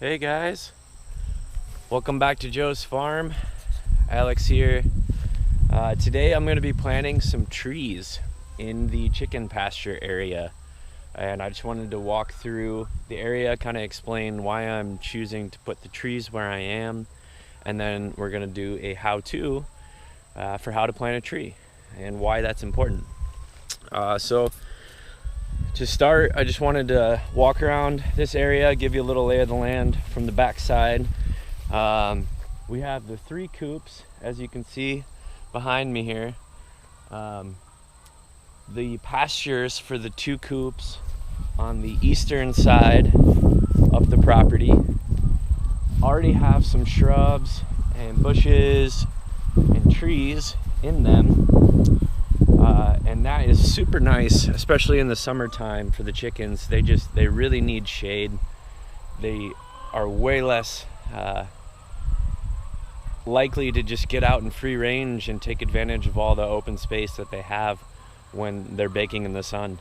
Hey guys, welcome back to Joe's Farm. Alex here. Today I'm going to be planting some trees in the chicken pasture area, and I just wanted to walk through the area, kind of explain why I'm choosing to put the trees where I am, and then we're going to do a how-to for how to plant a tree and why that's important. So to start, I just wanted to walk around this area, give you a little lay of the land from the back side. We have the 3 coops, as you can see behind me here. The pastures for the 2 coops on the eastern side of the property already have some shrubs and bushes and trees in them. And that is super nice, especially in the summertime for the chickens. They really need shade. They are way less likely to just get out in free range and take advantage of all the open space that they have when they're baking in the sun.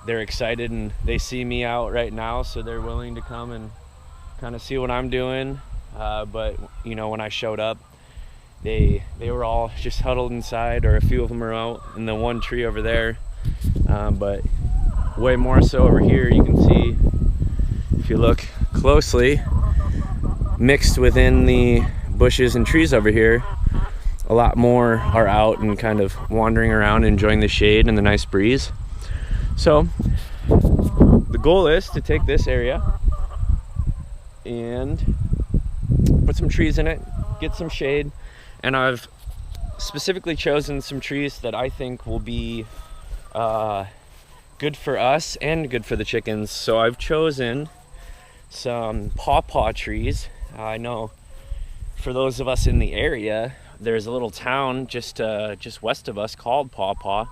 They're excited and they see me out right now, so they're willing to come and kind of see what I'm doing. But you know, when I showed up, they were all just huddled inside, or a few of them are out in the one tree over there. But way more so over here. You can see, if you look closely, mixed within the bushes and trees over here, a lot more are out and kind of wandering around, enjoying the shade and the nice breeze. So the goal is to take this area and put some trees in it, get some shade. And I've specifically chosen some trees that I think will be good for us and good for the chickens. So I've chosen some pawpaw trees. I know for those of us in the area, there's a little town just west of us called Pawpaw.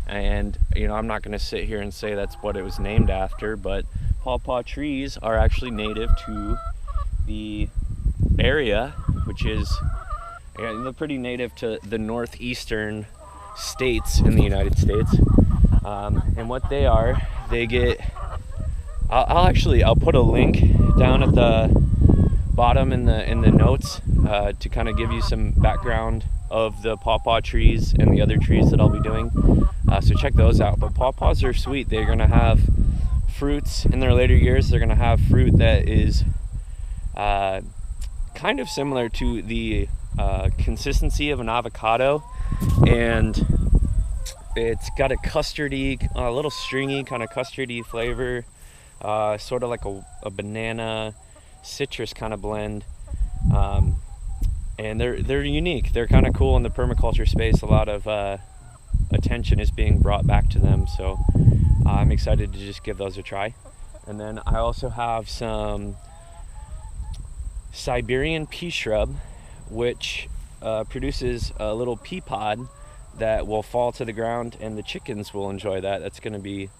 And you know, I'm not going to sit here and say that's what it was named after, but pawpaw trees are actually native to the area, which is they're pretty native to the northeastern states in the United States. And what they are, they get, I'll put a link down at the bottom in the notes to kind of give you some background of the pawpaw trees and the other trees that I'll be doing. So check those out. But pawpaws are sweet. They're going to have fruits in their later years. They're going to have fruit that is kind of similar to the consistency of an avocado, and it's got a custardy, a little stringy kind of custardy flavor, sort of like a banana citrus kind of blend. And they're unique. They're kind of cool in the permaculture space. A lot of attention is being brought back to them, so I'm excited to just give those a try. And then I also have some Siberian pea shrub, which produces a little pea pod that will fall to the ground, and the chickens will enjoy that. That's going to be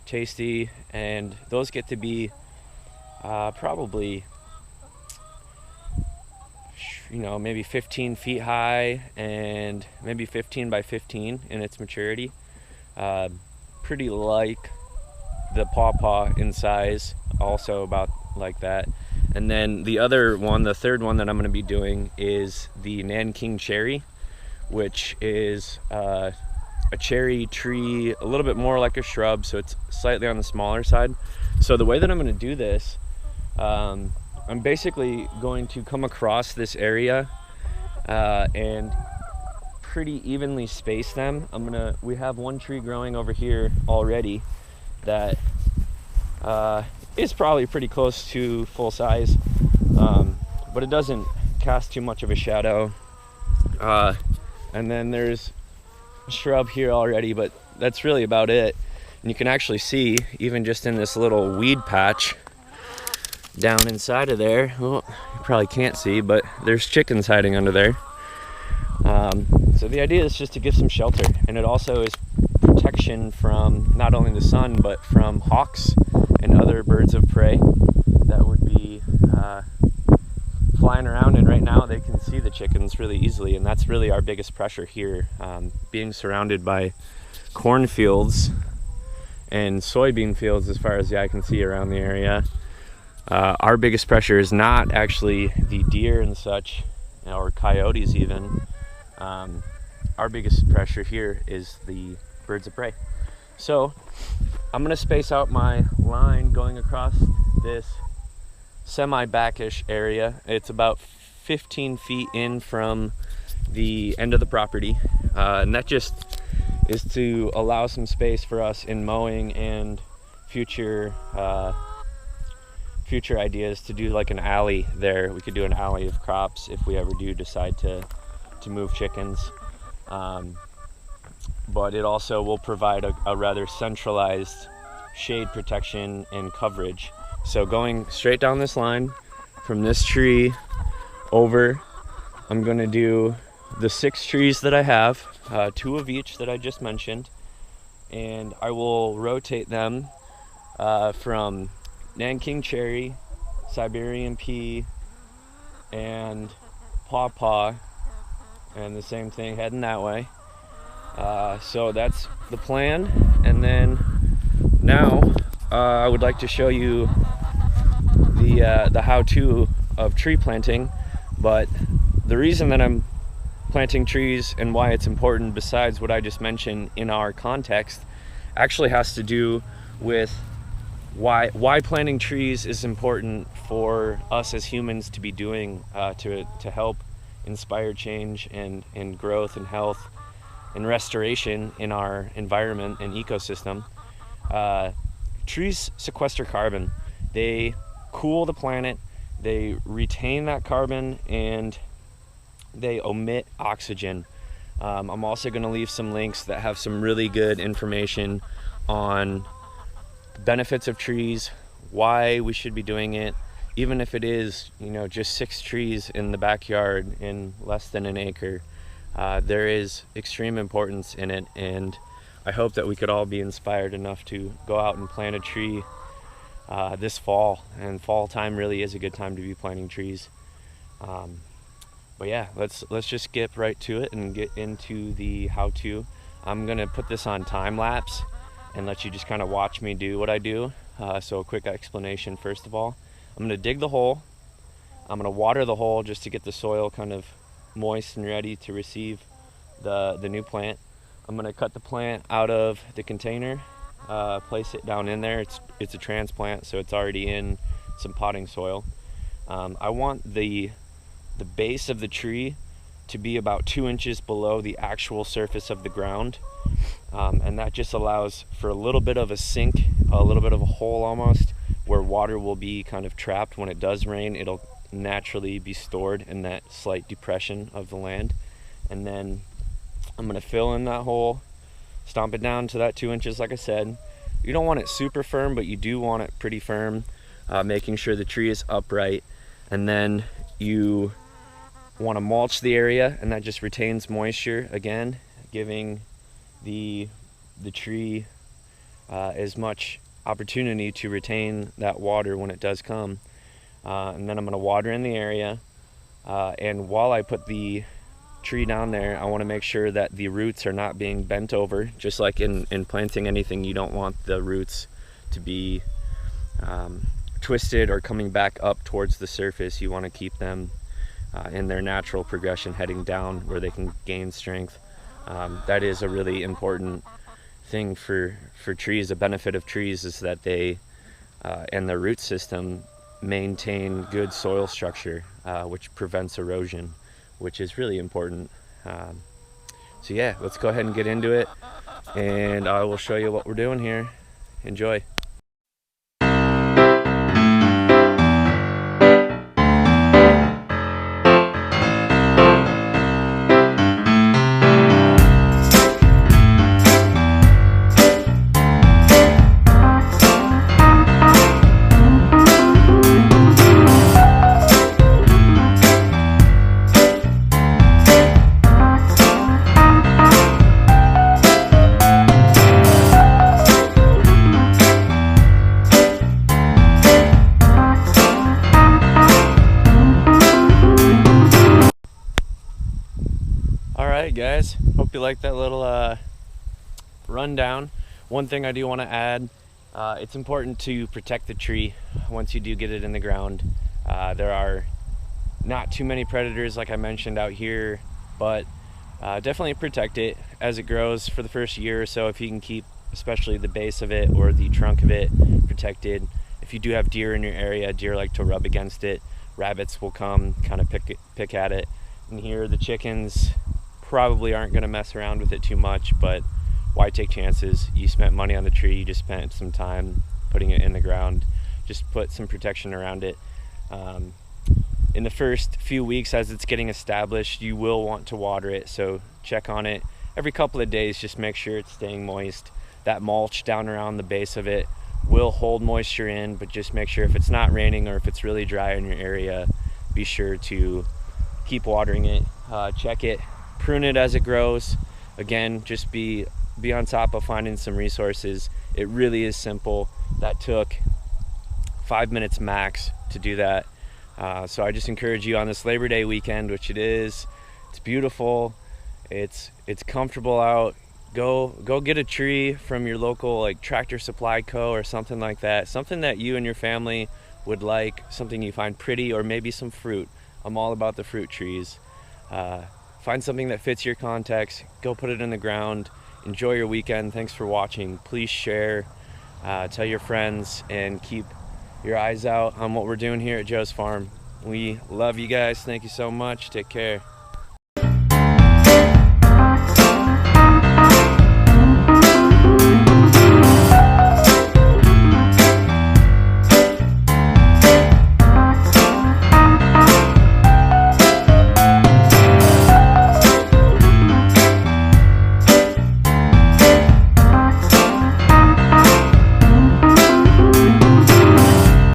tasty, and those get to be probably, you know, maybe 15 feet high and maybe 15 by 15 in its maturity. Pretty like the pawpaw in size, also about like that. And then the other one, the third one that I'm going to be doing, is the Nanking cherry, which is a cherry tree, a little bit more like a shrub, so it's slightly on the smaller side. So the way that I'm going to do this, I'm basically going to come across this area and pretty evenly space them. We have one tree growing over here already that is probably pretty close to full size, but it doesn't cast too much of a shadow. And then there's a shrub here already, but that's really about it. And you can actually see, even just in this little weed patch down inside of there, well, you probably can't see, but there's chickens hiding under there. So the idea is just to give some shelter, and it also is protection from not only the sun, but from hawks and other birds of prey that would be flying around. And right now they can see the chickens really easily, and that's really our biggest pressure here, being surrounded by cornfields and soybean fields as far as the eye can see around the area. Our biggest pressure is not actually the deer and such, or coyotes even. Our biggest pressure here is the birds of prey. So I'm gonna space out my line going across this semi-backish area. It's about 15 feet in from the end of the property, and that just is to allow some space for us in mowing and future ideas to do like an alley there. We could do an alley of crops if we ever do decide to move chickens, but it also will provide a rather centralized shade protection and coverage. So going straight down this line from this tree over, I'm going to do the 6 trees that I have, 2 of each that I just mentioned, and I will rotate them from Nanking cherry, Siberian pea, and pawpaw, and the same thing heading that way. So that's the plan. And then now I would like to show you the how-to of tree planting. But the reason that I'm planting trees and why it's important, besides what I just mentioned in our context, actually has to do with why planting trees is important for us as humans to be doing, to help inspire change and growth and health and restoration in our environment and ecosystem. Trees sequester carbon. They cool the planet, they retain that carbon, and they emit oxygen. I'm also going to leave some links that have some really good information on the benefits of trees, why we should be doing it, even if it is, just 6 trees in the backyard in less than an acre. There is extreme importance in it, and I hope that we could all be inspired enough to go out and plant a tree this fall. And fall time really is a good time to be planting trees. But yeah, let's just get right to it and get into the how-to. I'm gonna put this on time lapse and let you just kind of watch me do what I do. So a quick explanation first of all. I'm gonna dig the hole. I'm gonna water the hole just to get the soil kind of moist and ready to receive the new plant. I'm gonna cut the plant out of the container, place it down in there. It's a transplant, so it's already in some potting soil. I want the base of the tree to be about 2 inches below the actual surface of the ground, and that just allows for a little bit of a sink, a little bit of a hole almost, where water will be kind of trapped. When it does rain, it'll naturally be stored in that slight depression of the land. And then I'm going to fill in that hole, stomp it down to that 2 inches like I said. You don't want it super firm, but you do want it pretty firm, making sure the tree is upright. And then you want to mulch the area, and that just retains moisture, again giving the tree as much opportunity to retain that water when it does come. And then I'm going to water in the area, and while I put the tree down there, I want to make sure that the roots are not being bent over. Just like in planting anything, you don't want the roots to be twisted or coming back up towards the surface. You want to keep them in their natural progression, heading down where they can gain strength. That is a really important thing for trees. A benefit of trees is that they and their root system maintain good soil structure, which prevents erosion, which is really important. So yeah, let's go ahead and get into it, and I will show you what we're doing here. Enjoy. Alright guys, hope you like that little rundown. One thing I do want to add It's important to protect the tree once you do get it in the ground. There are not too many predators like I mentioned out here, but definitely protect it as it grows for the first year or so. If you can keep especially the base of it or the trunk of it protected. If you do have deer in your area, deer like to rub against it. Rabbits will come kind of pick at it. And here the chickens probably aren't going to mess around with it too much, but why take chances? You spent money on the tree, you just spent some time putting it in the ground. Just put some protection around it. In the first few weeks as it's getting established, you will want to water it, so check on it every couple of days. Just make sure it's staying moist. That mulch down around the base of it will hold moisture in, but just make sure if it's not raining or if it's really dry in your area, be sure to keep watering it. Check it, prune it as it grows. Again, just be on top of finding some resources. It really is simple. That took 5 minutes max to do that. So I just encourage you on this Labor Day weekend, which it is. It's beautiful. It's comfortable out. Go get a tree from your local like Tractor Supply Co. or something like that. Something that you and your family would like, something you find pretty, or maybe some fruit. I'm all about the fruit trees. Find something that fits your context. Go put it in the ground. Enjoy your weekend. Thanks for watching. Please share, tell your friends, and keep your eyes out on what we're doing here at Joe's Farm. We love you guys. Thank you so much. Take care.